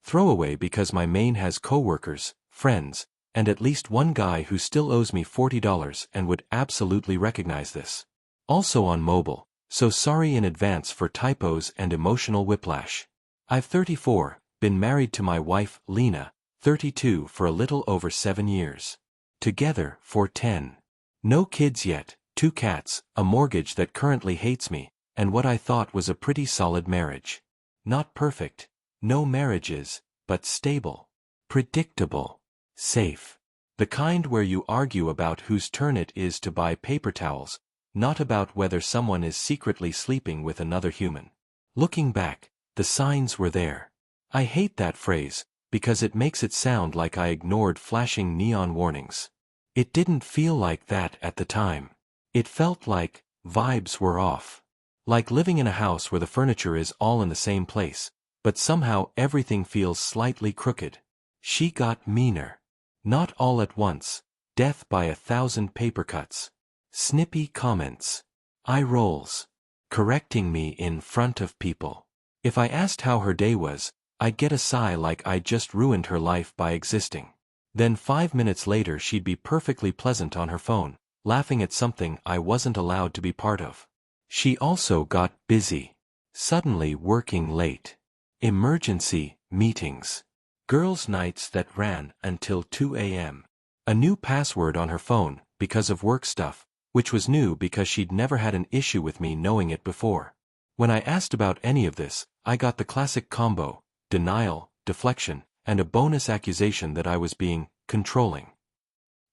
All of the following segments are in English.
Throwaway because my main has coworkers, friends, and at least one guy who still owes me $40 and would absolutely recognize this. Also on mobile, so sorry in advance for typos and emotional whiplash. I've 34, been married to my wife, Lena, 32 for a little over 7 years. Together for 10. No kids yet, 2 cats, a mortgage that currently hates me, and what I thought was a pretty solid marriage. Not perfect, no marriages, but stable. Predictable. Safe. The kind where you argue about whose turn it is to buy paper towels, not about whether someone is secretly sleeping with another human. Looking back, the signs were there. I hate that phrase, because it makes it sound like I ignored flashing neon warnings. It didn't feel like that at the time. It felt like vibes were off. Like living in a house where the furniture is all in the same place, but somehow everything feels slightly crooked. She got meaner. Not all at once. Death by 1,000 paper cuts. Snippy comments. Eye rolls. Correcting me in front of people. If I asked how her day was, I'd get a sigh like I'd just ruined her life by existing. Then 5 minutes later she'd be perfectly pleasant on her phone, laughing at something I wasn't allowed to be part of. She also got busy. Suddenly working late. Emergency meetings. Girls' nights that ran until 2 a.m. A new password on her phone, because of work stuff, which was new because she'd never had an issue with me knowing it before. When I asked about any of this, I got the classic combo: denial, deflection, and a bonus accusation that I was being controlling.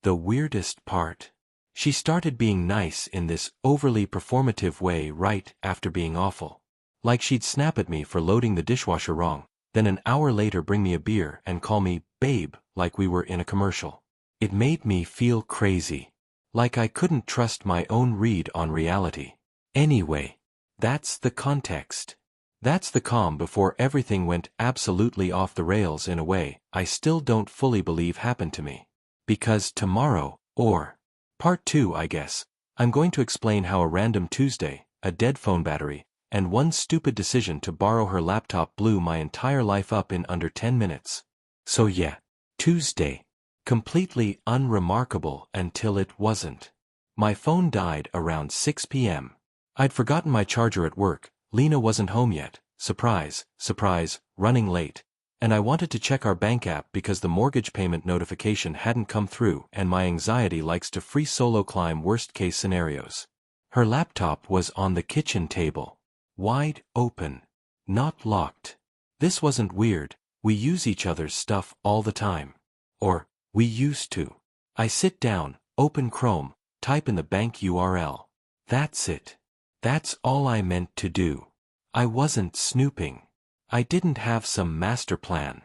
The weirdest part? She started being nice in this overly performative way right after being awful. Like she'd snap at me for loading the dishwasher wrong, then an hour later bring me a beer and call me babe like we were in a commercial. It made me feel crazy. Like I couldn't trust my own read on reality. Anyway, that's the context. That's the calm before everything went absolutely off the rails in a way I still don't fully believe happened to me. Because tomorrow, or part 2 I guess, I'm going to explain how a random Tuesday, a dead phone battery, and one stupid decision to borrow her laptop blew my entire life up in under 10 minutes. So yeah, Tuesday. Completely unremarkable until it wasn't. My phone died around 6 p.m. I'd forgotten my charger at work, Lena wasn't home yet, surprise, surprise, running late, and I wanted to check our bank app because the mortgage payment notification hadn't come through and my anxiety likes to free solo climb worst-case scenarios. Her laptop was on the kitchen table. Wide open. Not locked. This wasn't weird, we use each other's stuff all the time. Or, we used to. I sit down, open Chrome, type in the bank URL. That's it. That's all I meant to do. I wasn't snooping. I didn't have some master plan.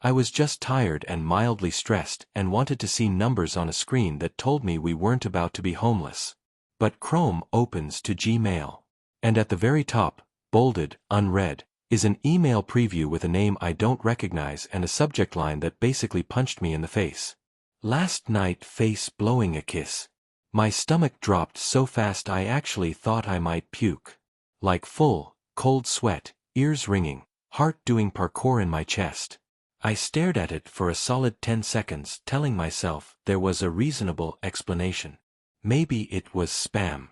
I was just tired and mildly stressed and wanted to see numbers on a screen that told me we weren't about to be homeless. But Chrome opens to Gmail. And at the very top, bolded, unread, is an email preview with a name I don't recognize and a subject line that basically punched me in the face. Last night face blowing a kiss. My stomach dropped so fast I actually thought I might puke. Like full, cold sweat, ears ringing, heart doing parkour in my chest. I stared at it for a solid 10 seconds telling myself there was a reasonable explanation. Maybe it was spam.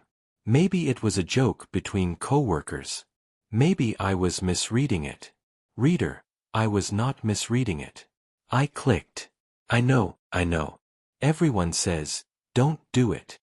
Maybe it was a joke between coworkers. Maybe I was misreading it. Reader, I was not misreading it. I clicked. I know. Everyone says, don't do it.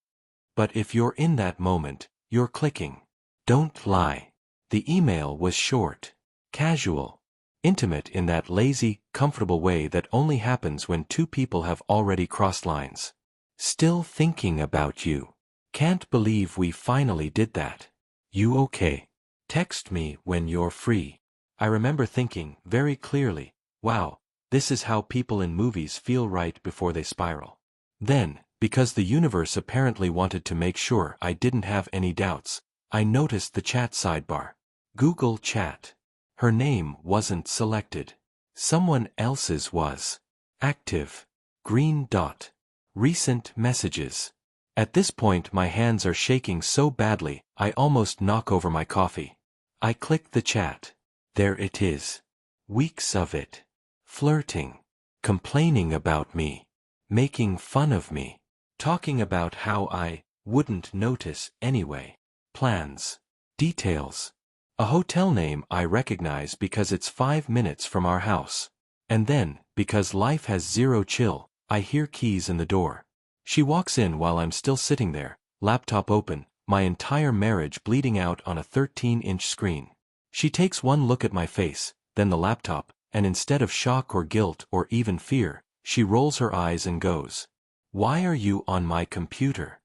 But if you're in that moment, you're clicking. Don't lie. The email was short, casual, intimate in that lazy, comfortable way that only happens when two people have already crossed lines. Still thinking about you. Can't believe we finally did that. You okay? Text me when you're free. I remember thinking, very clearly, wow, this is how people in movies feel right before they spiral. Then, because the universe apparently wanted to make sure I didn't have any doubts, I noticed the chat sidebar. Google Chat. Her name wasn't selected. Someone else's was. Active. Green dot. Recent messages. At this point my hands are shaking so badly, I almost knock over my coffee. I click the chat. There it is. Weeks of it. flirting, complaining about me, making fun of me, talking about how I wouldn't notice anyway, plans, details. A hotel name I recognize because it's 5 minutes from our house. And then, because life has zero chill, I hear keys in the door. She walks in while I'm still sitting there, laptop open, my entire marriage bleeding out on a 13-inch screen. She takes one look at my face, then the laptop, and instead of shock or guilt or even fear, she rolls her eyes and goes, "Why are you on my computer?"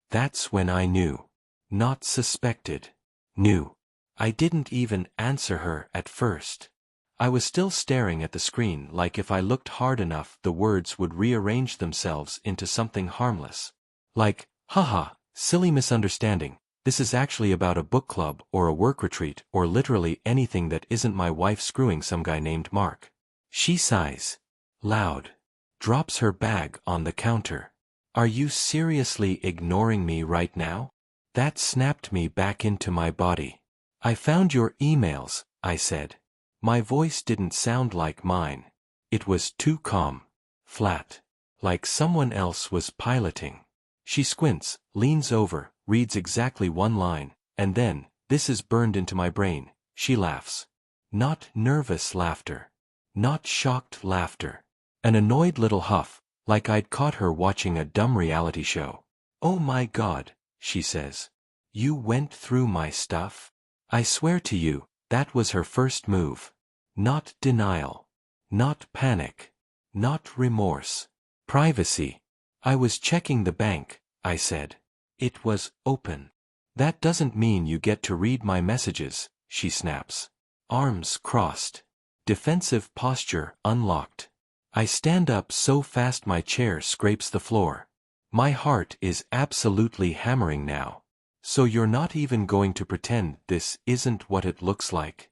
That's when I knew. Not suspected. Knew. I didn't even answer her at first. I was still staring at the screen like if I looked hard enough the words would rearrange themselves into something harmless. Like, haha, silly misunderstanding, this is actually about a book club or a work retreat or literally anything that isn't my wife screwing some guy named Mark. She sighs. Loud. Drops her bag on the counter. Are you seriously ignoring me right now? That snapped me back into my body. I found your emails, I said. My voice didn't sound like mine. It was too calm. Flat. Like someone else was piloting. She squints, leans over, reads exactly one line, and then, this is burned into my brain, she laughs. Not nervous laughter. Not shocked laughter. An annoyed little huff, like I'd caught her watching a dumb reality show. Oh my God, she says. You went through my stuff? I swear to you, that was her first move. Not denial. Not panic. Not remorse. Privacy. I was checking the bank, I said. It was open. That doesn't mean you get to read my messages, she snaps. Arms crossed. Defensive posture unlocked. I stand up so fast my chair scrapes the floor. My heart is absolutely hammering now. So you're not even going to pretend this isn't what it looks like?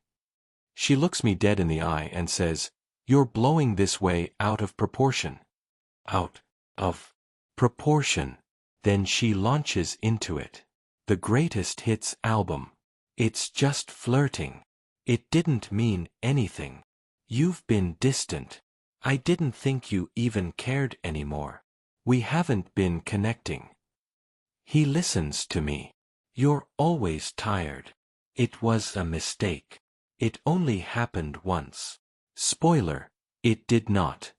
She looks me dead in the eye and says, "You're blowing this way out of proportion." Out of proportion. Then she launches into it. The greatest hits album. It's just flirting. It didn't mean anything. You've been distant. I didn't think you even cared anymore. We haven't been connecting. He listens to me. You're always tired. It was a mistake. It only happened once. Spoiler, it did not.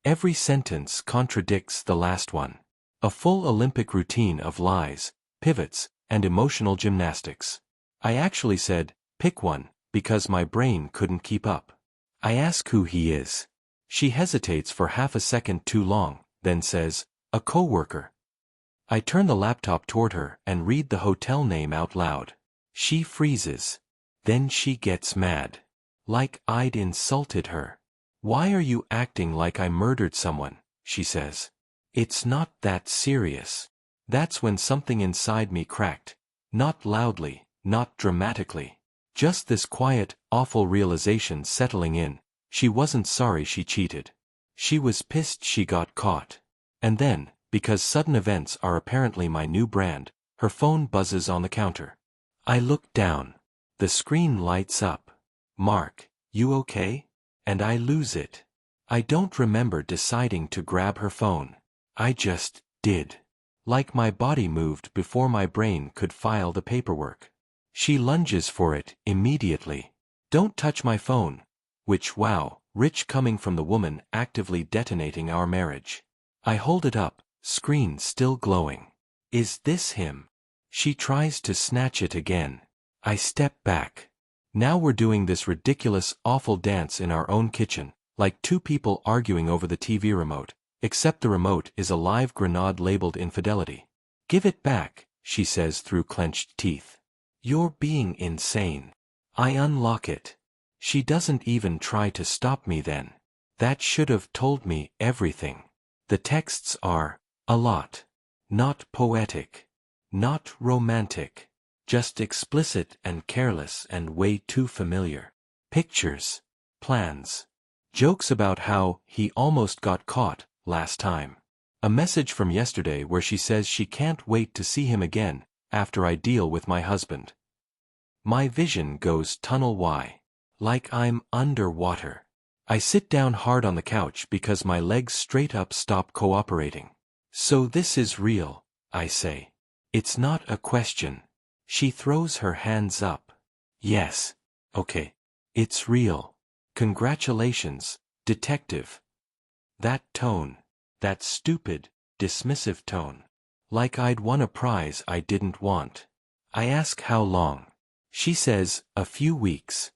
Every sentence contradicts the last one. A full Olympic routine of lies, pivots, and emotional gymnastics. I actually said, pick one, because my brain couldn't keep up. I ask who he is. She hesitates for half a second too long, then says, a coworker. I turn the laptop toward her and read the hotel name out loud. She freezes. Then she gets mad. Like I'd insulted her. Why are you acting like I murdered someone? She says. It's not that serious. That's when something inside me cracked. Not loudly, not dramatically. Just this quiet, awful realization settling in. She wasn't sorry she cheated. She was pissed she got caught. And then, because sudden events are apparently my new brand, her phone buzzes on the counter. I look down. The screen lights up. Mark, you okay? And I lose it. I don't remember deciding to grab her phone. I just did. Like my body moved before my brain could file the paperwork. She lunges for it immediately. Don't touch my phone. Which, wow, rich coming from the woman actively detonating our marriage. I hold it up, screen still glowing. Is this him? She tries to snatch it again. I step back. Now we're doing this ridiculous, awful dance in our own kitchen, like two people arguing over the TV remote, except the remote is a live grenade labeled infidelity. Give it back, she says through clenched teeth. You're being insane. I unlock it. She doesn't even try to stop me then. That should have told me everything. The texts are, a lot. Not poetic. Not romantic. Just explicit and careless and way too familiar. Pictures. Plans. Jokes about how he almost got caught last time. A message from yesterday where she says she can't wait to see him again after I deal with my husband. My vision goes tunnel-wide. Like I'm underwater. I sit down hard on the couch because my legs straight up stop cooperating. So this is real, I say. It's not a question. She throws her hands up. Yes. Okay. It's real. Congratulations, detective. That tone. That stupid, dismissive tone. Like I'd won a prize I didn't want. I ask how long. She says, a few weeks.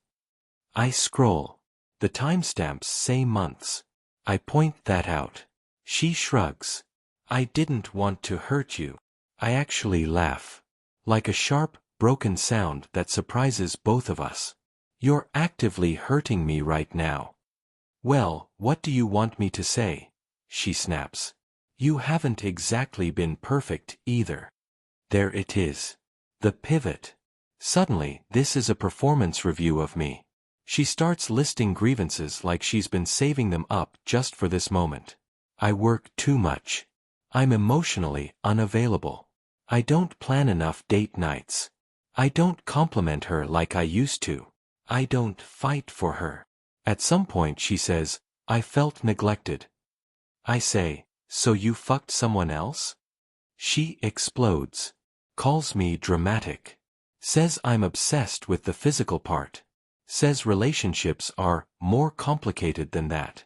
I scroll. The timestamps say months. I point that out. She shrugs. I didn't want to hurt you. I actually laugh. Like a sharp, broken sound that surprises both of us. You're actively hurting me right now. Well, what do you want me to say? She snaps. You haven't exactly been perfect either. There it is. The pivot. Suddenly, this is a performance review of me. She starts listing grievances like she's been saving them up just for this moment. I work too much. I'm emotionally unavailable. I don't plan enough date nights. I don't compliment her like I used to. I don't fight for her. At some point she says, I felt neglected. I say, so you fucked someone else? She explodes. Calls me dramatic. Says I'm obsessed with the physical part. Says relationships are more complicated than that.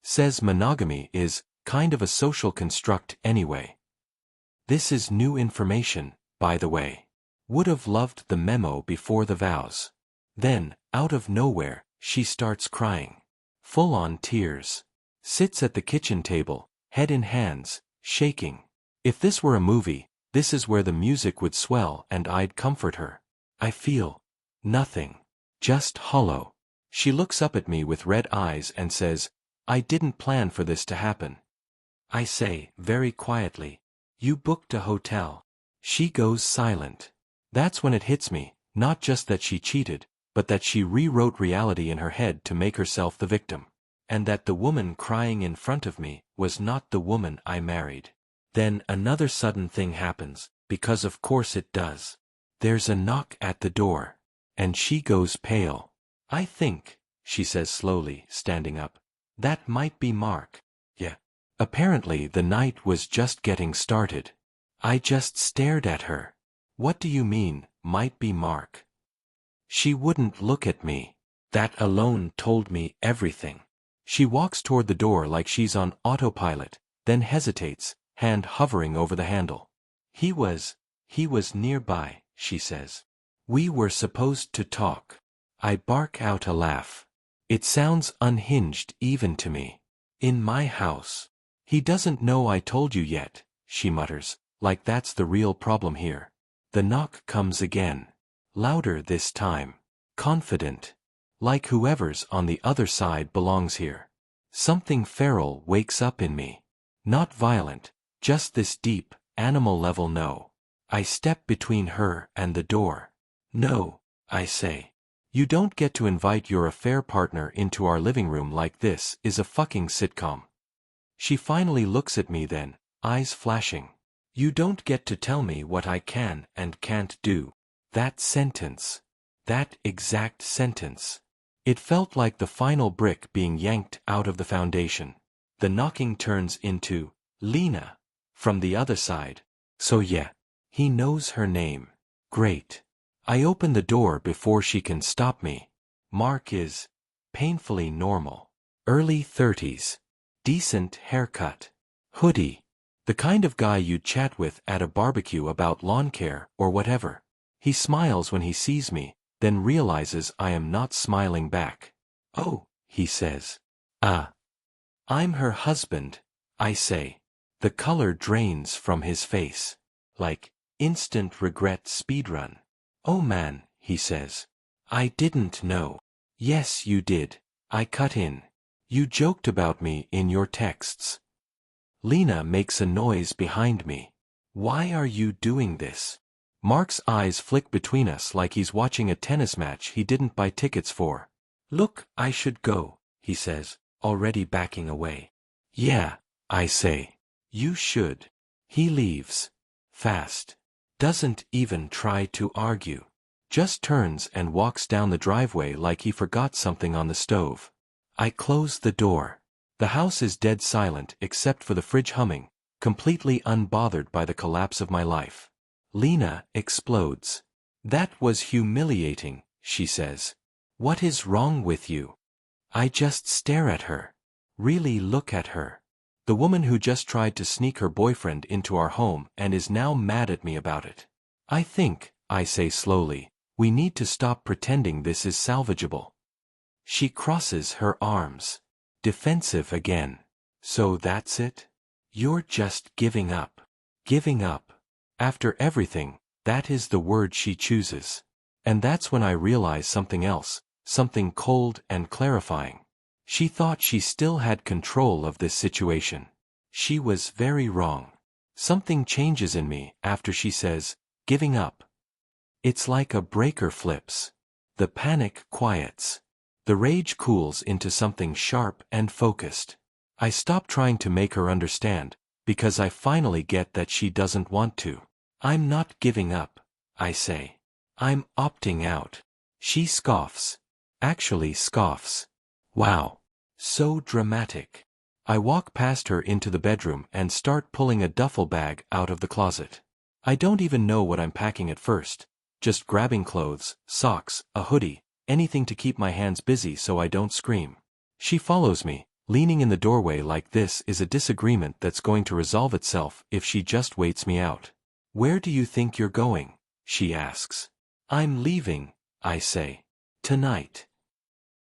Says monogamy is kind of a social construct anyway. This is new information, by the way. Would have loved the memo before the vows. Then, out of nowhere, she starts crying. Full-on tears. Sits at the kitchen table, head in hands, shaking. If this were a movie, this is where the music would swell and I'd comfort her. I feel nothing. Just hollow. She looks up at me with red eyes and says, I didn't plan for this to happen. I say, very quietly, you booked a hotel. She goes silent. That's when it hits me, not just that she cheated, but that she rewrote reality in her head to make herself the victim. And that the woman crying in front of me was not the woman I married. Then another sudden thing happens, because of course it does. There's a knock at the door. And she goes pale. I think, she says slowly, standing up, that might be Mark. Yeah. Apparently the night was just getting started. I just stared at her. What do you mean, might be Mark? She wouldn't look at me. That alone told me everything. She walks toward the door like she's on autopilot, then hesitates, hand hovering over the handle. He was nearby, she says. We were supposed to talk. I bark out a laugh. It sounds unhinged even to me. In my house. He doesn't know I told you yet, she mutters, like that's the real problem here. The knock comes again. Louder this time. Confident. Like whoever's on the other side belongs here. Something feral wakes up in me. Not violent, just this deep, animal-level no. I step between her and the door. No, I say. You don't get to invite your affair partner into our living room like this is a fucking sitcom. She finally looks at me then, eyes flashing. You don't get to tell me what I can and can't do. That sentence. That exact sentence. It felt like the final brick being yanked out of the foundation. The knocking turns into, Lena. From the other side. So yeah. He knows her name. Great. I open the door before she can stop me. Mark is painfully normal. Early 30s. Decent haircut. Hoodie. The kind of guy you'd chat with at a barbecue about lawn care or whatever. He smiles when he sees me, then realizes I am not smiling back. Oh, he says. I'm her husband, I say. The color drains from his face. Like instant regret speedrun. Oh man, he says. I didn't know. Yes, you did. I cut in. You joked about me in your texts. Lena makes a noise behind me. Why are you doing this? Mark's eyes flick between us like he's watching a tennis match he didn't buy tickets for. Look, I should go, he says, already backing away. Yeah, I say. You should. He leaves. Fast. Doesn't even try to argue. Just turns and walks down the driveway like he forgot something on the stove. I close the door. The house is dead silent except for the fridge humming, completely unbothered by the collapse of my life. Lena explodes. That was humiliating, she says. What is wrong with you? I just stare at her. Really look at her. The woman who just tried to sneak her boyfriend into our home and is now mad at me about it. I think, I say slowly, we need to stop pretending this is salvageable. She crosses her arms. Defensive again. So that's it? You're just giving up. Giving up. After everything, that is the word she chooses. And that's when I realize something else, something cold and clarifying. She thought she still had control of this situation. She was very wrong. Something changes in me after she says, giving up. It's like a breaker flips. The panic quiets. The rage cools into something sharp and focused. I stop trying to make her understand, because I finally get that she doesn't want to. I'm not giving up, I say. I'm opting out. She scoffs. Actually scoffs. Wow. So dramatic. I walk past her into the bedroom and start pulling a duffel bag out of the closet. I don't even know what I'm packing at first. Just grabbing clothes, socks, a hoodie, anything to keep my hands busy so I don't scream. She follows me, leaning in the doorway like this is a disagreement that's going to resolve itself if she just waits me out. Where do you think you're going? She asks. I'm leaving, I say. Tonight.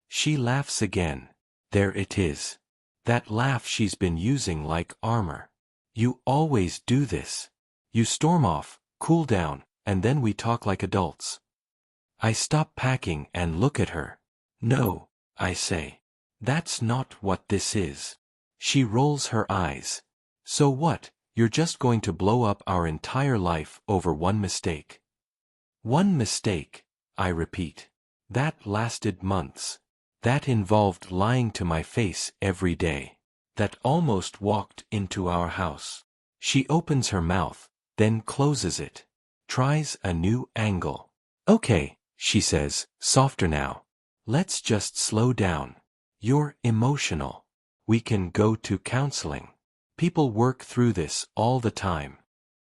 She laughs again. There it is. That laugh she's been using like armor. You always do this. You storm off, cool down, and then we talk like adults. I stop packing and look at her. No, I say. That's not what this is. She rolls her eyes. So what, you're just going to blow up our entire life over one mistake? One mistake, I repeat. That lasted months. That involved lying to my face every day. That almost walked into our house. She opens her mouth, then closes it. Tries a new angle. Okay, she says, softer now. Let's just slow down. You're emotional. We can go to counseling. People work through this all the time.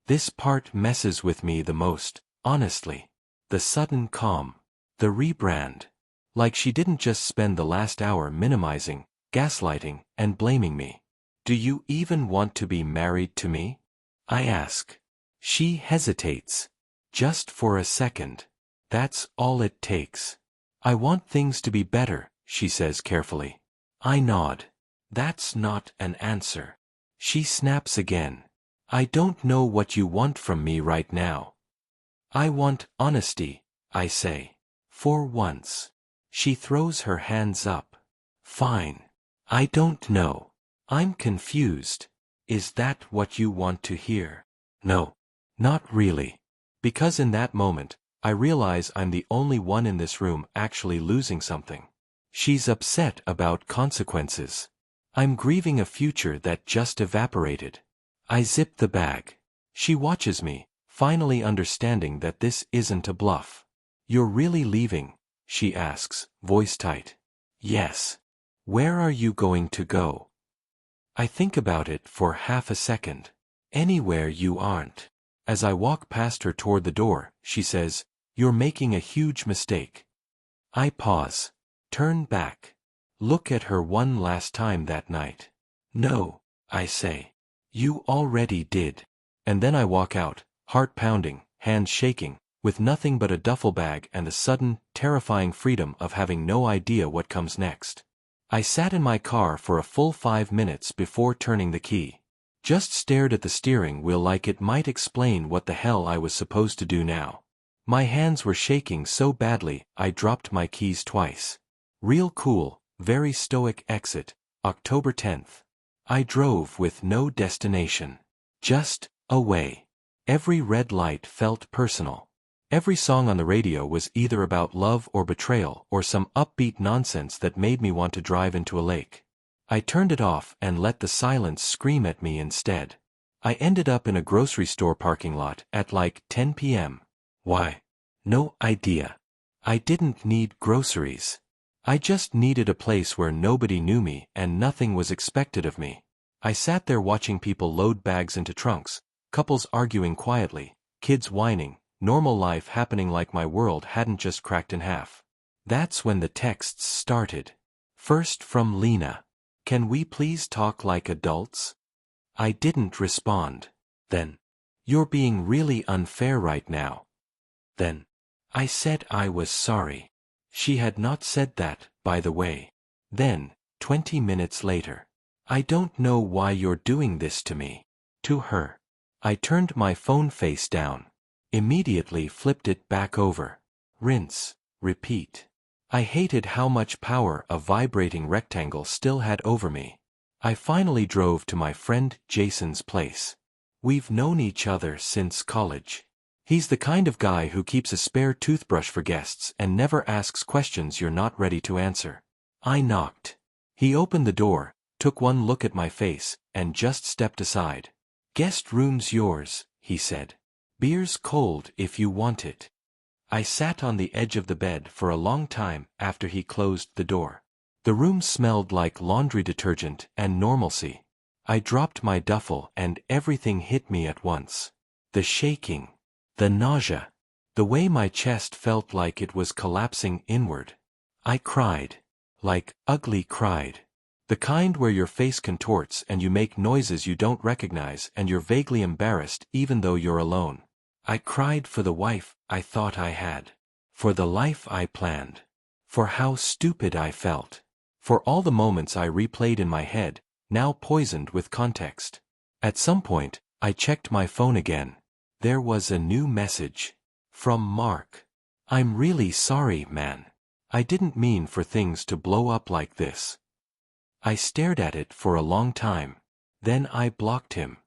This part messes with me the most, honestly. The sudden calm. The rebrand. Like she didn't just spend the last hour minimizing, gaslighting, and blaming me. Do you even want to be married to me? I ask. She hesitates. Just for a second. That's all it takes. I want things to be better, she says carefully. I nod. That's not an answer. She snaps again. I don't know what you want from me right now. I want honesty, I say. For once. She throws her hands up. Fine. I don't know. I'm confused. Is that what you want to hear? No. Not really. Because in that moment, I realize I'm the only one in this room actually losing something. She's upset about consequences. I'm grieving a future that just evaporated. I zip the bag. She watches me, finally understanding that this isn't a bluff. You're really leaving? She asks, voice tight. Yes. Where are you going to go? I think about it for half a second. Anywhere you aren't. As I walk past her toward the door, she says, You're making a huge mistake. I pause. Turn back. Look at her one last time that night. No, I say. You already did. And then I walk out, heart pounding, hands shaking, with nothing but a duffel bag and the sudden, terrifying freedom of having no idea what comes next. I sat in my car for a full 5 minutes before turning the key. Just stared at the steering wheel like it might explain what the hell I was supposed to do now. My hands were shaking so badly, I dropped my keys twice. Real cool, very stoic exit, October 10th. I drove with no destination. Just away. Every red light felt personal. Every song on the radio was either about love or betrayal or some upbeat nonsense that made me want to drive into a lake. I turned it off and let the silence scream at me instead. I ended up in a grocery store parking lot at like 10 p.m. Why? No idea. I didn't need groceries. I just needed a place where nobody knew me and nothing was expected of me. I sat there watching people load bags into trunks, couples arguing quietly, kids whining, normal life happening like my world hadn't just cracked in half. That's when the texts started. First from Lena. "Can we please talk like adults?" I didn't respond. Then, "You're being really unfair right now." Then, I said I was sorry. She had not said that, by the way. Then, 20 minutes later. "I don't know why you're doing this to me." To her. I turned my phone face down. Immediately flipped it back over. Rinse. Repeat. I hated how much power a vibrating rectangle still had over me. I finally drove to my friend Jason's place. We've known each other since college. He's the kind of guy who keeps a spare toothbrush for guests and never asks questions you're not ready to answer. I knocked. He opened the door, took one look at my face, and just stepped aside. "Guest room's yours," he said. "Beer's cold if you want it." I sat on the edge of the bed for a long time after he closed the door. The room smelled like laundry detergent and normalcy. I dropped my duffel and everything hit me at once. The shaking. The nausea. The way my chest felt like it was collapsing inward. I cried. Like, ugly cried. The kind where your face contorts and you make noises you don't recognize and you're vaguely embarrassed even though you're alone. I cried for the wife I thought I had. For the life I planned. For how stupid I felt. For all the moments I replayed in my head, now poisoned with context. At some point, I checked my phone again. There was a new message. From Mark. "I'm really sorry, man. I didn't mean for things to blow up like this." I stared at it for a long time. Then I blocked him.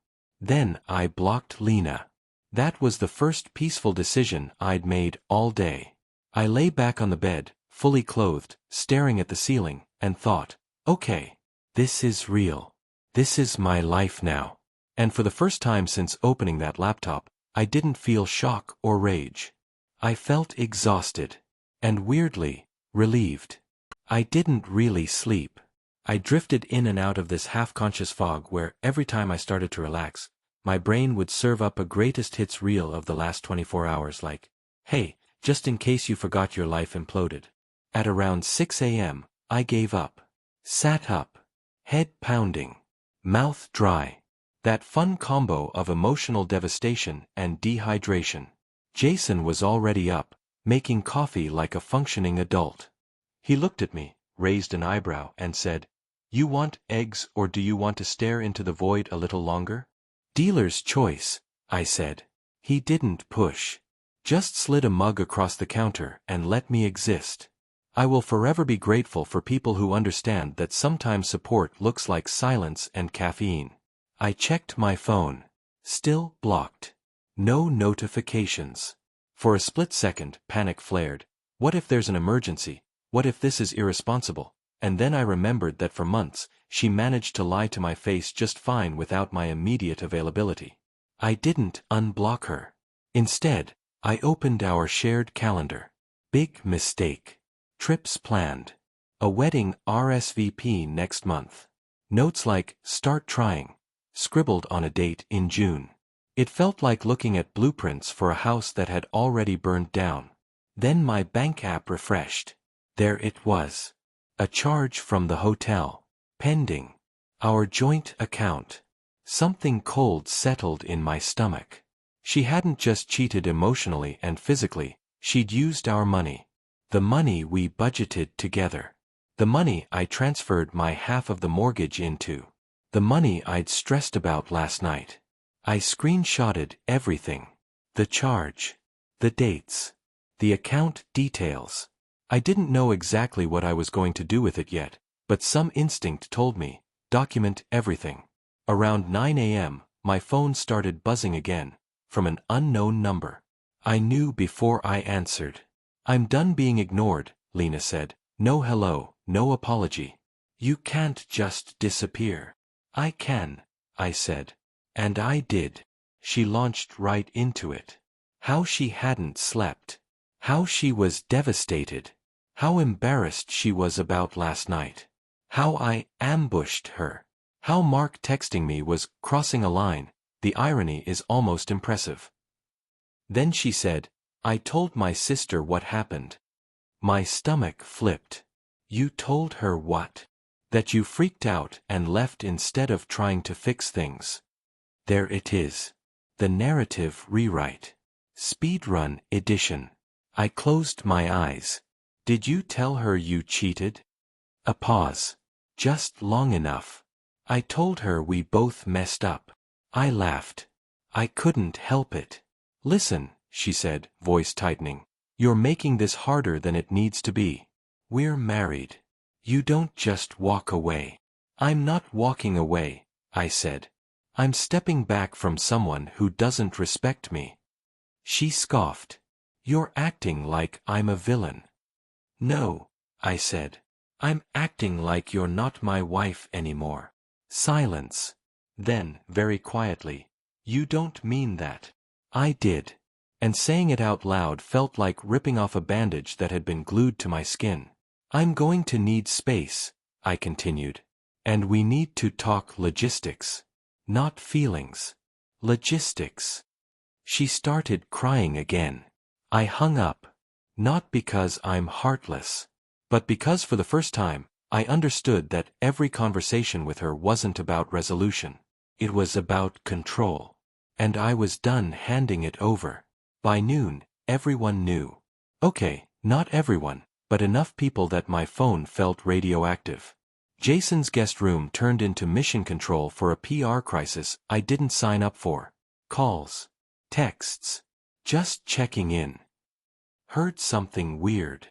Then I blocked Lena. That was the first peaceful decision I'd made all day. I lay back on the bed, fully clothed, staring at the ceiling, and thought, okay, this is real. This is my life now. And for the first time since opening that laptop, I didn't feel shock or rage. I felt exhausted. And weirdly, relieved. I didn't really sleep. I drifted in and out of this half-conscious fog where, every time I started to relax, my brain would serve up a greatest hits reel of the last 24 hours like, "Hey, just in case you forgot your life imploded." At around 6 a.m., I gave up. Sat up. Head pounding. Mouth dry. That fun combo of emotional devastation and dehydration. Jason was already up, making coffee like a functioning adult. He looked at me, raised an eyebrow, and said, "You want eggs or do you want to stare into the void a little longer?" "Dealer's choice," I said. He didn't push. Just slid a mug across the counter and let me exist. I will forever be grateful for people who understand that sometimes support looks like silence and caffeine. I checked my phone. Still blocked. No notifications. For a split second, panic flared. What if there's an emergency? What if this is irresponsible? And then I remembered that for months, she managed to lie to my face just fine without my immediate availability. I didn't unblock her. Instead, I opened our shared calendar. Big mistake. Trips planned. A wedding RSVP next month. Notes like, "Start trying," scribbled on a date in June. It felt like looking at blueprints for a house that had already burned down. Then my bank app refreshed. There it was. A charge from the hotel. Pending. Our joint account. Something cold settled in my stomach. She hadn't just cheated emotionally and physically, she'd used our money. The money we budgeted together. The money I transferred my half of the mortgage into. The money I'd stressed about last night. I screenshotted everything. The charge. The dates. The account details. I didn't know exactly what I was going to do with it yet, but some instinct told me, document everything. Around 9 a.m., my phone started buzzing again, from an unknown number. I knew before I answered. "I'm done being ignored," Lena said. "No hello, no apology. You can't just disappear." "I can," I said. And I did. She launched right into it. How she hadn't slept. How she was devastated. How embarrassed she was about last night. How I ambushed her. How Mark texting me was crossing a line. The irony is almost impressive. Then she said, I told my sister what happened. My stomach flipped. You told her what? That you freaked out and left instead of trying to fix things. There it is. The narrative rewrite. Speedrun edition. I closed my eyes. Did you tell her you cheated? A pause. Just long enough. I told her we both messed up. I laughed. I couldn't help it. Listen, she said, voice tightening. You're making this harder than it needs to be. We're married. You don't just walk away. I'm not walking away, I said. I'm stepping back from someone who doesn't respect me. She scoffed. You're acting like I'm a villain. No, I said. I'm acting like you're not my wife anymore. Silence. Then, very quietly, you don't mean that. I did. And saying it out loud felt like ripping off a bandage that had been glued to my skin. I'm going to need space, I continued. And we need to talk logistics. Not feelings. Logistics. She started crying again. I hung up. Not because I'm heartless, but because for the first time, I understood that every conversation with her wasn't about resolution. It was about control. And I was done handing it over. By noon, everyone knew. Okay, not everyone, but enough people that my phone felt radioactive. Jason's guest room turned into mission control for a PR crisis I didn't sign up for. Calls. Texts. Just checking in. Heard something weird.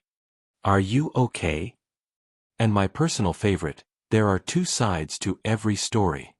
Are you okay? And my personal favorite, there are two sides to every story.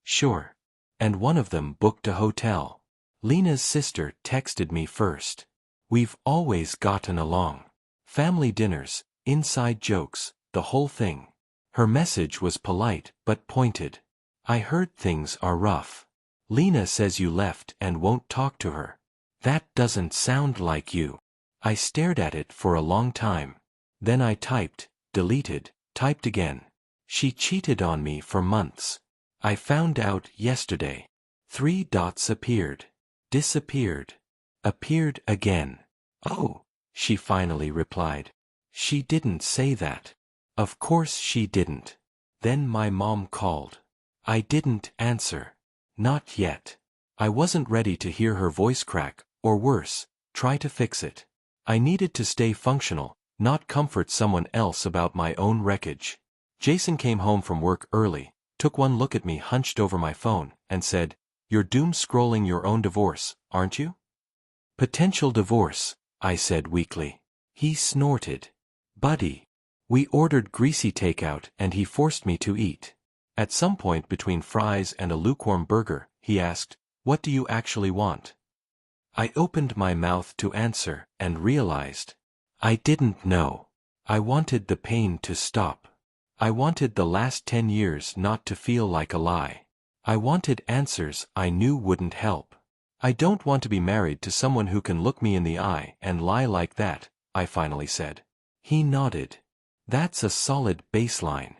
Sure. And one of them booked a hotel. Lena's sister texted me first. We've always gotten along. Family dinners, inside jokes, the whole thing. Her message was polite but pointed. I heard things are rough. Lena says you left and won't talk to her. That doesn't sound like you. I stared at it for a long time. Then I typed, deleted, typed again. She cheated on me for months. I found out yesterday. 3 dots appeared. Disappeared. Appeared again. Oh, she finally replied. She didn't say that. Of course she didn't. Then my mom called. I didn't answer. Not yet. I wasn't ready to hear her voice crack, or worse, try to fix it. I needed to stay functional, not comfort someone else about my own wreckage. Jason came home from work early, took one look at me hunched over my phone, and said, You're doom scrolling your own divorce, aren't you? Potential divorce, I said weakly. He snorted. Buddy. We ordered greasy takeout and he forced me to eat. At some point between fries and a lukewarm burger, he asked, What do you actually want? I opened my mouth to answer and realized. I didn't know. I wanted the pain to stop. I wanted the last 10 years not to feel like a lie. I wanted answers I knew wouldn't help. I don't want to be married to someone who can look me in the eye and lie like that, I finally said. He nodded. That's a solid baseline.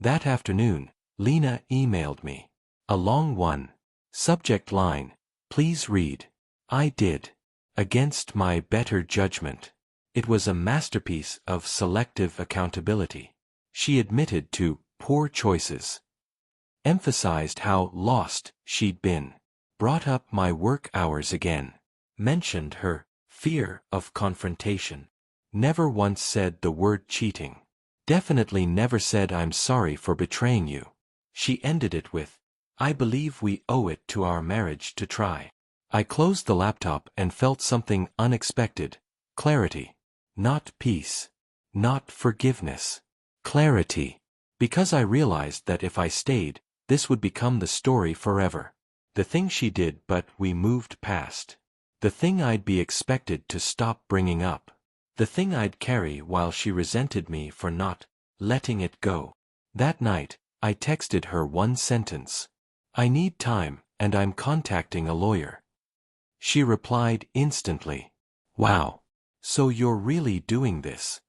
That afternoon, Lena emailed me. A long one. Subject line, please read. I did. Against my better judgment. It was a masterpiece of selective accountability. She admitted to poor choices. Emphasized how lost she'd been. Brought up my work hours again. Mentioned her fear of confrontation. Never once said the word cheating. Definitely never said I'm sorry for betraying you. She ended it with, I believe we owe it to our marriage to try. I closed the laptop and felt something unexpected. Clarity. Not peace. Not forgiveness. Clarity. Because I realized that if I stayed, this would become the story forever. The thing she did but we moved past. The thing I'd be expected to stop bringing up. The thing I'd carry while she resented me for not letting it go. That night, I texted her one sentence. I need time, and I'm contacting a lawyer. She replied instantly. Wow. So you're really doing this?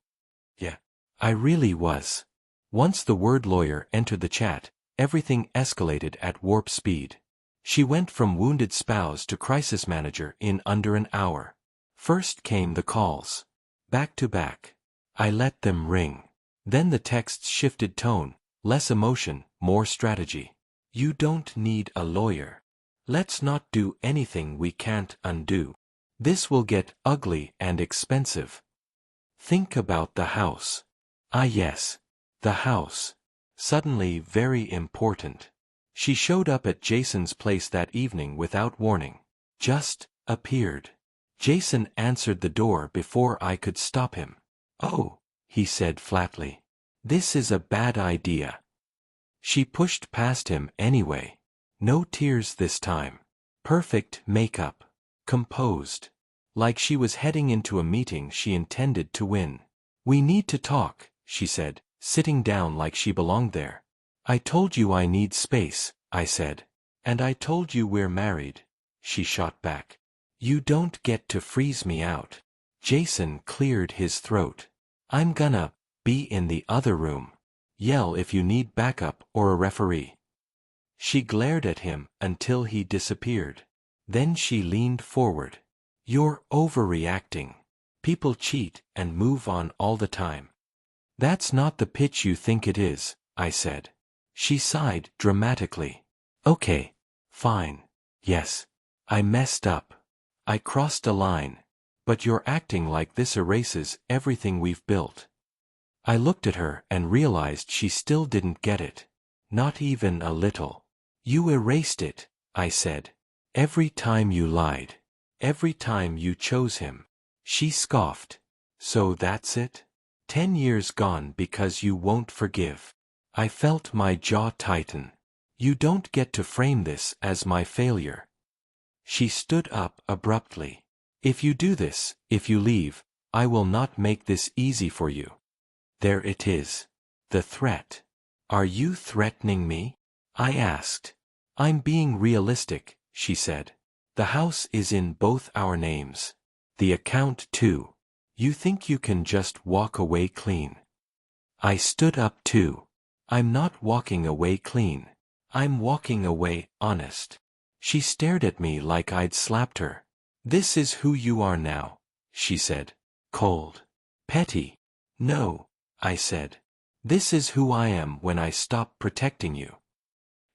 I really was. Once the word lawyer entered the chat, everything escalated at warp speed. She went from wounded spouse to crisis manager in under an hour. First came the calls. Back to back. I let them ring. Then the texts shifted tone, less emotion, more strategy. You don't need a lawyer. Let's not do anything we can't undo. This will get ugly and expensive. Think about the house. Ah yes. The house. Suddenly very important. She showed up at Jason's place that evening without warning. Just appeared. Jason answered the door before I could stop him. Oh, he said flatly. This is a bad idea. She pushed past him anyway. No tears this time. Perfect makeup. Composed. Like she was heading into a meeting she intended to win. We need to talk, she said, sitting down like she belonged there. I told you I need space, I said. And I told you we're married, she shot back. You don't get to freeze me out. Jason cleared his throat. I'm gonna be in the other room. Yell if you need backup or a referee. She glared at him until he disappeared. Then she leaned forward. You're overreacting. People cheat and move on all the time. That's not the pitch you think it is, I said. She sighed dramatically. Okay. Fine. Yes. I messed up. I crossed a line. But you're acting like this erases everything we've built. I looked at her and realized she still didn't get it. Not even a little. You erased it, I said. Every time you lied. Every time you chose him. She scoffed. So that's it? 10 years gone because you won't forgive. I felt my jaw tighten. You don't get to frame this as my failure. She stood up abruptly. If you do this, if you leave, I will not make this easy for you. There it is. The threat. Are you threatening me? I asked. I'm being realistic, she said. The house is in both our names. The account too. You think you can just walk away clean? I stood up too. I'm not walking away clean. I'm walking away honest. She stared at me like I'd slapped her. This is who you are now, she said. Cold. Petty. No, I said. This is who I am when I stop protecting you.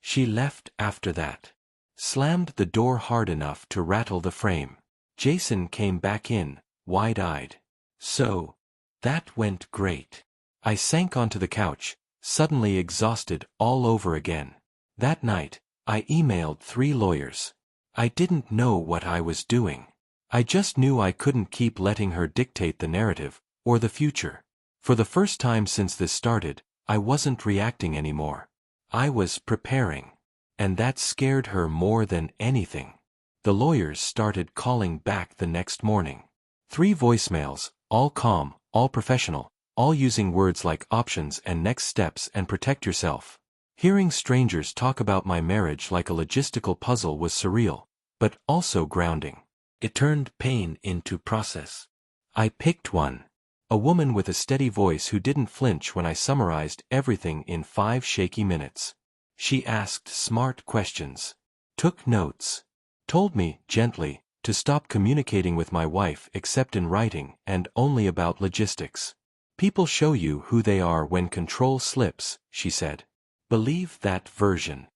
She left after that. Slammed the door hard enough to rattle the frame. Jason came back in, wide-eyed. So, that went great. I sank onto the couch, suddenly exhausted all over again. That night, I emailed 3 lawyers. I didn't know what I was doing. I just knew I couldn't keep letting her dictate the narrative, or the future. For the first time since this started, I wasn't reacting anymore. I was preparing. And that scared her more than anything. The lawyers started calling back the next morning. 3 voicemails, all calm, all professional, all using words like options and next steps and protect yourself. Hearing strangers talk about my marriage like a logistical puzzle was surreal, but also grounding. It turned pain into process. I picked one. A woman with a steady voice who didn't flinch when I summarized everything in 5 shaky minutes. She asked smart questions. Took notes. Told me, gently, to stop communicating with my wife except in writing and only about logistics. People show you who they are when control slips, she said. Believe that version.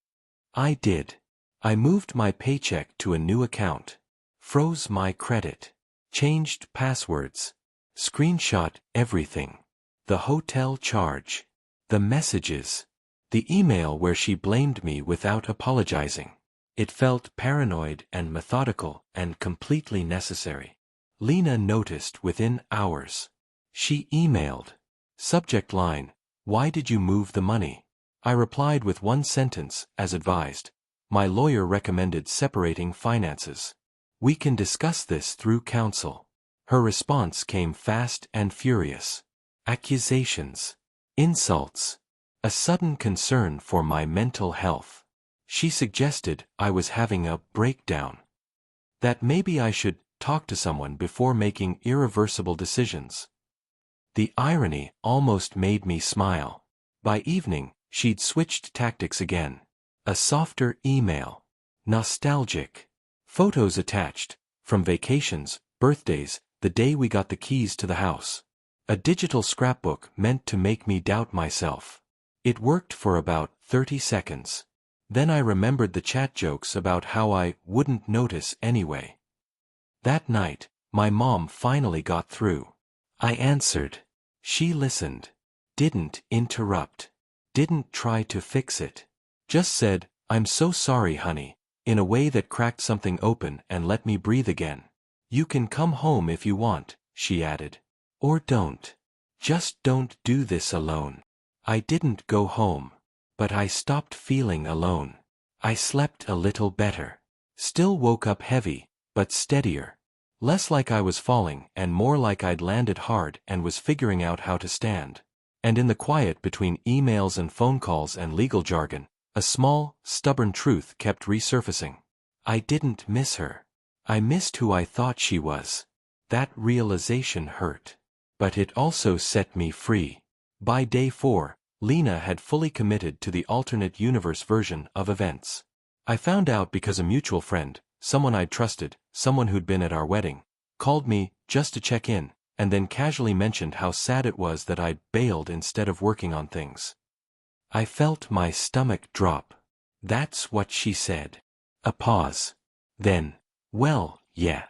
I did. I moved my paycheck to a new account. Froze my credit. Changed passwords. Screenshot everything. The hotel charge. The messages. The email where she blamed me without apologizing. It felt paranoid and methodical and completely necessary. Lena noticed within hours. She emailed. Subject line, why did you move the money? I replied with one sentence, as advised. My lawyer recommended separating finances. We can discuss this through counsel. Her response came fast and furious. Accusations. Insults. A sudden concern for my mental health. She suggested I was having a breakdown. That maybe I should talk to someone before making irreversible decisions. The irony almost made me smile. By evening, she'd switched tactics again. A softer email. Nostalgic. Photos attached, from vacations, birthdays, the day we got the keys to the house. A digital scrapbook meant to make me doubt myself. It worked for about 30 seconds. Then I remembered the chat jokes about how I wouldn't notice anyway. That night, my mom finally got through. I answered. She listened. Didn't interrupt. Didn't try to fix it. Just said, "I'm so sorry, honey," in a way that cracked something open and let me breathe again. "You can come home if you want," she added. "Or don't. Just don't do this alone." I didn't go home. But I stopped feeling alone. I slept a little better. Still woke up heavy, but steadier. Less like I was falling and more like I'd landed hard and was figuring out how to stand. And in the quiet between emails and phone calls and legal jargon, a small, stubborn truth kept resurfacing. I didn't miss her. I missed who I thought she was. That realization hurt. But it also set me free. By day 4, Lena had fully committed to the alternate universe version of events. I found out because a mutual friend, someone I'd trusted, someone who'd been at our wedding, called me just to check in, and then casually mentioned how sad it was that I'd bailed instead of working on things. I felt my stomach drop. "That's what she said." A pause. Then, "Well, yeah.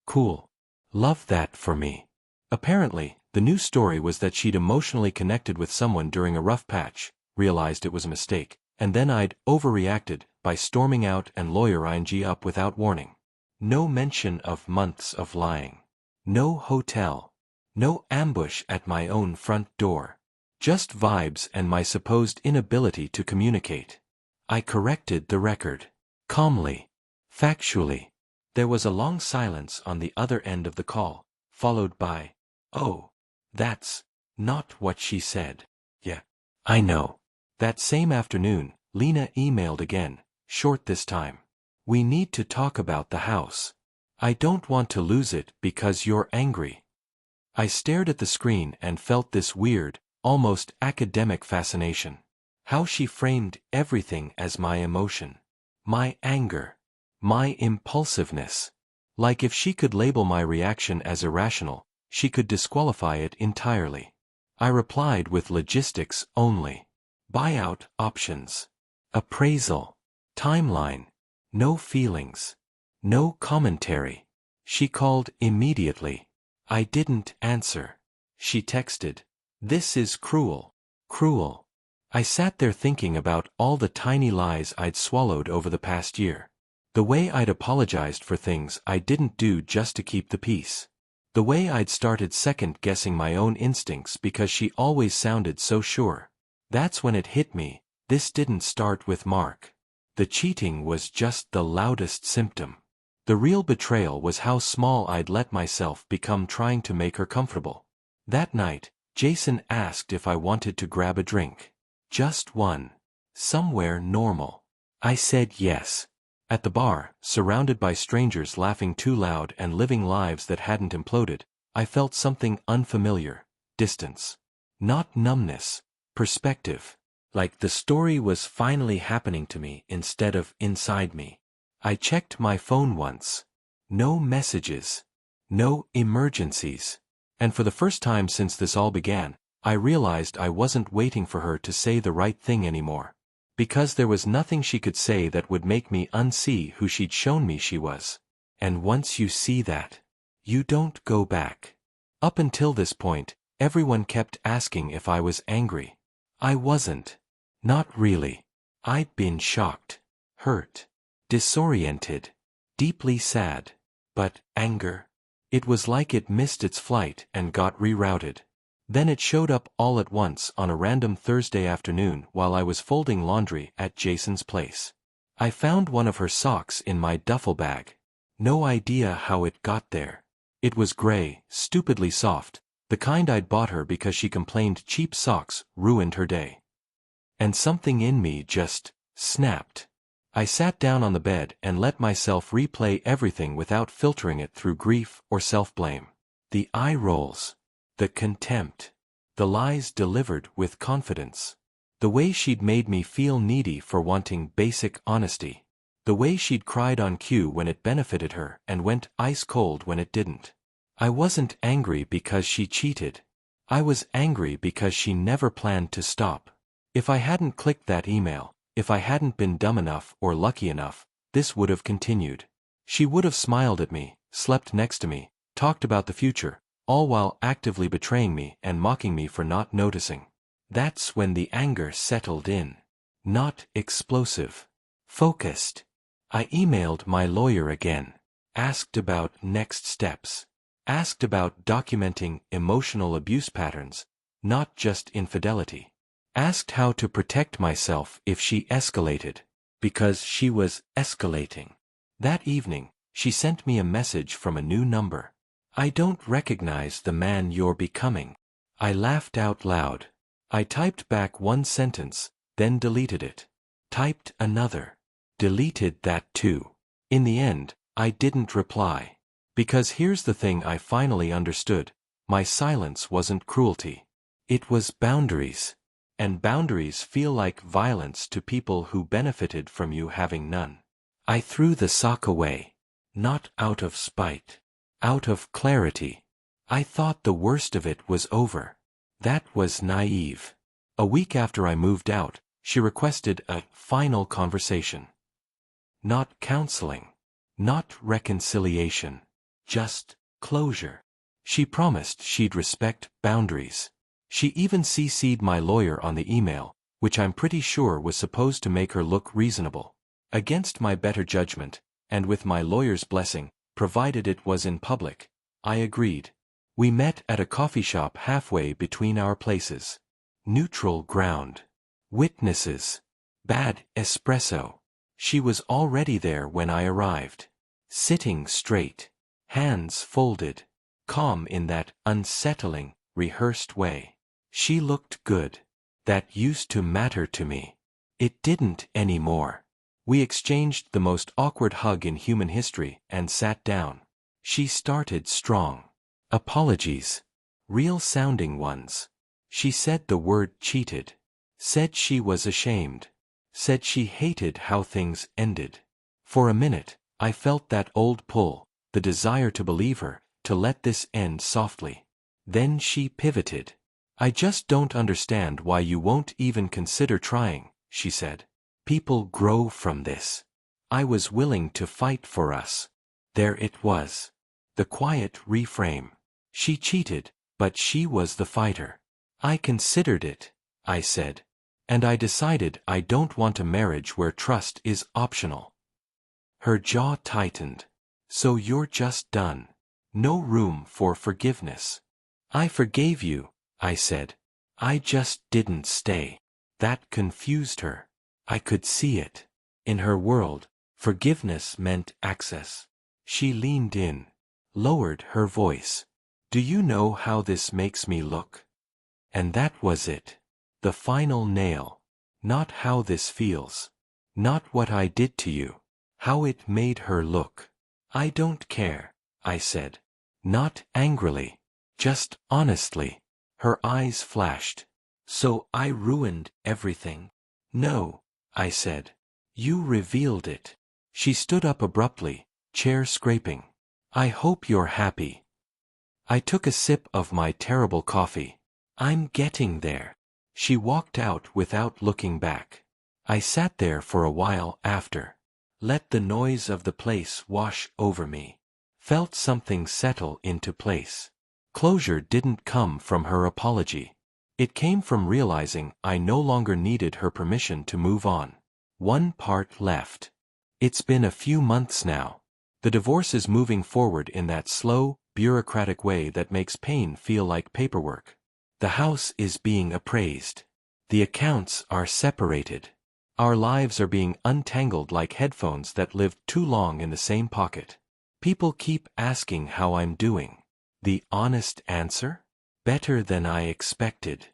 Cool. Love that for me." Apparently, the new story was that she'd emotionally connected with someone during a rough patch, realized it was a mistake, and then I'd overreacted by storming out and lawyer-ing up without warning. No mention of months of lying. No hotel. No ambush at my own front door. Just vibes and my supposed inability to communicate. I corrected the record. Calmly. Factually. There was a long silence on the other end of the call, followed by, "Oh. That's not what she said." "Yeah. I know." That same afternoon, Lena emailed again, short this time. "We need to talk about the house. I don't want to lose it because you're angry." I stared at the screen and felt this weird, almost academic fascination. How she framed everything as my emotion. My anger. My impulsiveness. Like if she could label my reaction as irrational, she could disqualify it entirely. I replied with logistics only. Buyout options. Appraisal. Timeline. No feelings. No commentary. She called immediately. I didn't answer. She texted. "This is cruel. Cruel." I sat there thinking about all the tiny lies I'd swallowed over the past year. The way I'd apologized for things I didn't do just to keep the peace. The way I'd started second-guessing my own instincts because she always sounded so sure. That's when it hit me, this didn't start with Mark. The cheating was just the loudest symptom. The real betrayal was how small I'd let myself become trying to make her comfortable. That night, Jason asked if I wanted to grab a drink. Just one. Somewhere normal. I said yes. At the bar, surrounded by strangers laughing too loud and living lives that hadn't imploded, I felt something unfamiliar. Distance. Not numbness. Perspective. Like the story was finally happening to me instead of inside me. I checked my phone once. No messages. No emergencies. And for the first time since this all began, I realized I wasn't waiting for her to say the right thing anymore. Because there was nothing she could say that would make me unsee who she'd shown me she was. And once you see that, you don't go back. Up until this point, everyone kept asking if I was angry. I wasn't. Not really. I'd been shocked, hurt, disoriented, deeply sad. But anger? It was like it missed its flight and got rerouted. Then it showed up all at once on a random Thursday afternoon while I was folding laundry at Jason's place. I found one of her socks in my duffel bag. No idea how it got there. It was gray, stupidly soft, the kind I'd bought her because she complained cheap socks ruined her day. And something in me just snapped. I sat down on the bed and let myself replay everything without filtering it through grief or self-blame. The eye rolls. The contempt. The lies delivered with confidence. The way she'd made me feel needy for wanting basic honesty. The way she'd cried on cue when it benefited her and went ice cold when it didn't. I wasn't angry because she cheated. I was angry because she never planned to stop. If I hadn't clicked that email, if I hadn't been dumb enough or lucky enough, this would have continued. She would have smiled at me, slept next to me, talked about the future, all while actively betraying me and mocking me for not noticing. That's when the anger settled in. Not explosive. Focused. I emailed my lawyer again. Asked about next steps. Asked about documenting emotional abuse patterns, not just infidelity. Asked how to protect myself if she escalated. Because she was escalating. That evening, she sent me a message from a new number. I don't recognize the man you're becoming. I laughed out loud. I typed back one sentence, then deleted it. Typed another. Deleted that too. In the end, I didn't reply. Because here's the thing I finally understood. My silence wasn't cruelty. It was boundaries. And boundaries feel like violence to people who benefited from you having none. I threw the sock away. Not out of spite. Out of clarity. I thought the worst of it was over. That was naive. A week after I moved out, she requested a final conversation. Not counseling. Not reconciliation. Just closure. She promised she'd respect boundaries. She even CC'd my lawyer on the email, which I'm pretty sure was supposed to make her look reasonable. Against my better judgment, and with my lawyer's blessing, provided it was in public, I agreed. We met at a coffee shop halfway between our places. Neutral ground. Witnesses. Bad espresso. She was already there when I arrived. Sitting straight. Hands folded. Calm in that unsettling, rehearsed way. She looked good. That used to matter to me. It didn't anymore. We exchanged the most awkward hug in human history and sat down. She started strong. Apologies. Real-sounding ones. She said the word cheated. Said she was ashamed. Said she hated how things ended. For a minute, I felt that old pull, the desire to believe her, to let this end softly. Then she pivoted. I just don't understand why you won't even consider trying, she said. People grow from this. I was willing to fight for us. There it was. The quiet reframe. She cheated, but she was the fighter. I considered it, I said. And I decided I don't want a marriage where trust is optional. Her jaw tightened. So you're just done. No room for forgiveness. I forgave you, I said. I just didn't stay. That confused her. I could see it. In her world, forgiveness meant access. She leaned in. Lowered her voice. Do you know how this makes me look? And that was it. The final nail. Not how this feels. Not what I did to you. How it made her look. I don't care, I said. Not angrily. Just honestly. Her eyes flashed. So I ruined everything? No, I said. You revealed it. She stood up abruptly, chair scraping. I hope you're happy. I took a sip of my terrible coffee. I'm getting there. She walked out without looking back. I sat there for a while after. Let the noise of the place wash over me. Felt something settle into place. Closure didn't come from her apology. It came from realizing I no longer needed her permission to move on. One part left. It's been a few months now. The divorce is moving forward in that slow, bureaucratic way that makes pain feel like paperwork. The house is being appraised. The accounts are separated. Our lives are being untangled like headphones that lived too long in the same pocket. People keep asking how I'm doing. The honest answer? Better than I expected.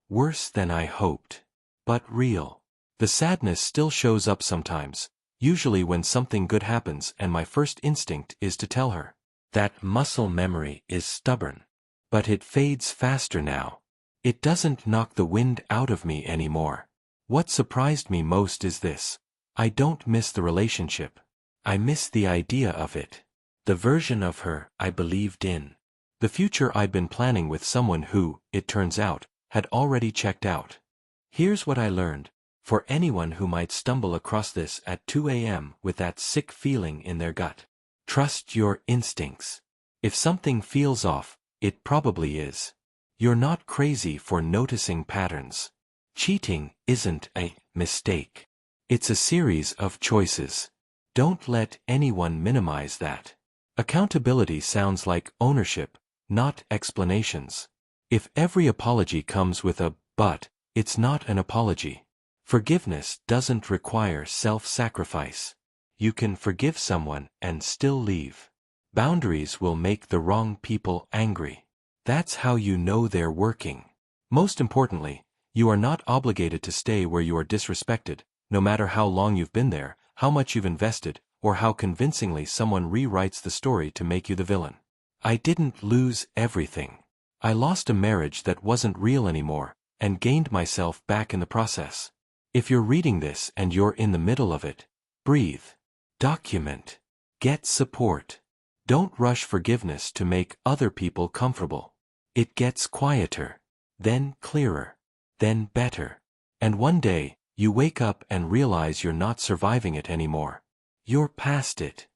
Worse than I hoped. But real. The sadness still shows up sometimes, usually when something good happens and my first instinct is to tell her. That muscle memory is stubborn. But it fades faster now. It doesn't knock the wind out of me anymore. What surprised me most is this. I don't miss the relationship. I miss the idea of it. The version of her I believed in. The future I'd been planning with someone who, it turns out, had already checked out. Here's what I learned. For anyone who might stumble across this at 2 a.m. with that sick feeling in their gut, trust your instincts. If something feels off, it probably is. You're not crazy for noticing patterns. Cheating isn't a mistake. It's a series of choices. Don't let anyone minimize that. Accountability sounds like ownership, not explanations. If every apology comes with a but, it's not an apology. Forgiveness doesn't require self-sacrifice. You can forgive someone and still leave. Boundaries will make the wrong people angry. That's how you know they're working. Most importantly, you are not obligated to stay where you are disrespected, no matter how long you've been there, how much you've invested, or how convincingly someone rewrites the story to make you the villain. I didn't lose everything. I lost a marriage that wasn't real anymore, and gained myself back in the process. If you're reading this and you're in the middle of it, breathe. Document. Get support. Don't rush forgiveness to make other people comfortable. It gets quieter, then clearer, then better. And one day, you wake up and realize you're not surviving it anymore. You're past it.